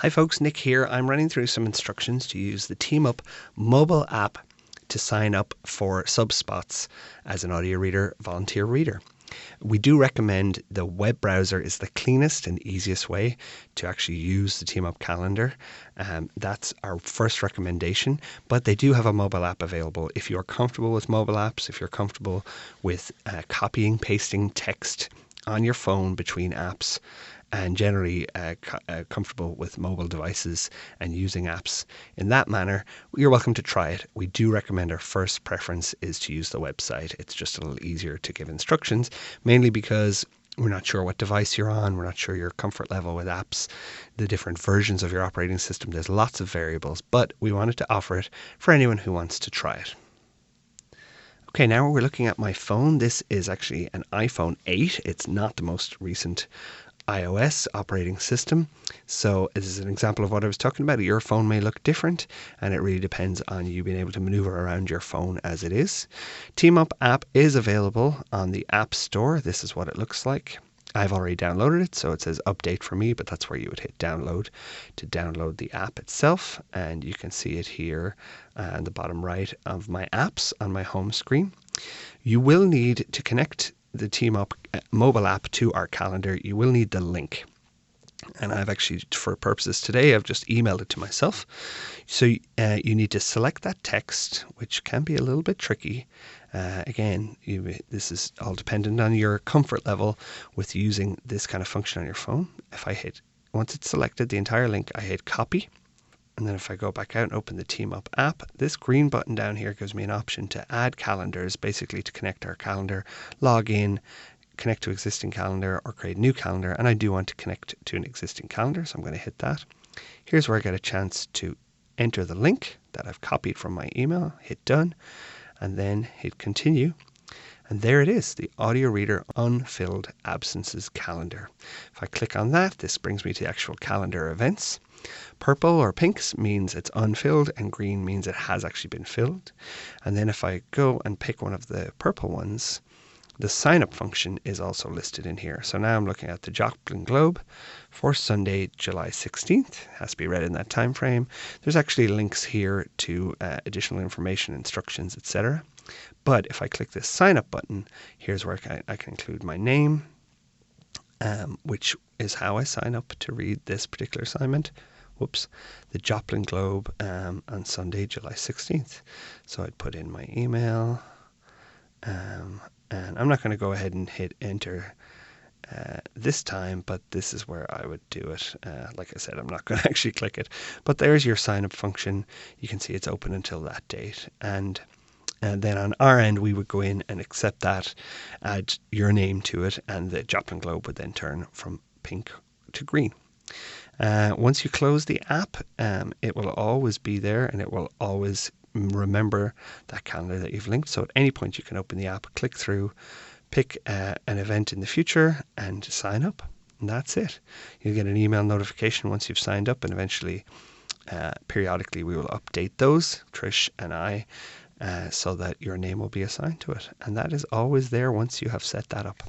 Hi folks, Nick here. I'm running through some instructions to use the Teamup mobile app to sign up for SubSpots as an audio reader volunteer reader. We do recommend the web browser is the cleanest and easiest way to actually use the Teamup calendar. That's our first recommendation, but they do have a mobile app available. If you're comfortable with mobile apps, if you're comfortable with copying, pasting text on your phone between apps, and generally comfortable with mobile devices and using apps in that manner, you're welcome to try it. We do recommend our first preference is to use the website. It's just a little easier to give instructions, mainly because we're not sure what device you're on. We're not sure your comfort level with apps, the different versions of your operating system. There's lots of variables, but we wanted to offer it for anyone who wants to try it. Okay, now we're looking at my phone. This is actually an iPhone 8. It's not the most recent iOS operating system. So this is an example of what I was talking about. Your phone may look different, and it really depends on you being able to maneuver around your phone as it is. Teamup app is available on the App Store. This is what it looks like. I've already downloaded it, so it says update for me, but that's where you would hit download to download the app itself. And you can see it here on the bottom right of my apps on my home screen. You will need to connect the Teamup mobile app to our calendar. You will need the link. And I've actually, for purposes today, I've just emailed it to myself. So you need to select that text, which can be a little bit tricky. This is all dependent on your comfort level with using this kind of function on your phone. Once it's selected, the entire link, I hit copy. And then if I go back out and open the Teamup app, this green button down here gives me an option to add calendars, basically to connect our calendar, log in, connect to existing calendar, or create a new calendar. And I do want to connect to an existing calendar, so I'm going to hit that. Here's where I get a chance to enter the link that I've copied from my email, hit done, and then hit continue. And there it is, the audio reader unfilled absences calendar. If I click on that, this brings me to the actual calendar events. Purple or pinks means it's unfilled, and green means it has actually been filled. And then if I go and pick one of the purple ones, the sign up function is also listed in here. So now I'm looking at the Joplin Globe for Sunday, July 16th. It has to be read in that time frame. There's actually links here to additional information, instructions, etc. But if I click this sign up button, here's where I can include my name, which is how I sign up to read this particular assignment. The Joplin Globe on Sunday, July 16th. So I'd put in my email, and I'm not going to go ahead and hit enter this time, but this is where I would do it. Like I said, I'm not going to actually click it, but there's your sign up function. You can see it's open until that date. And then on our end, we would go in and accept that, add your name to it, and the Joplin Globe would then turn from pink to green. Once you close the app, it will always be there, and it will always remember that calendar that you've linked. So at any point you can open the app, click through, pick an event in the future, and sign up. And that's it. You'll get an email notification once you've signed up, and eventually, periodically, we will update those, Trish and I, so that your name will be assigned to it. And that is always there once you have set that up.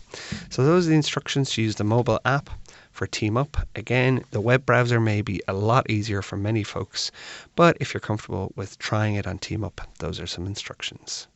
So those are the instructions to use the mobile app for Teamup. Again, the web browser may be a lot easier for many folks, but if you're comfortable with trying it on Teamup, those are some instructions.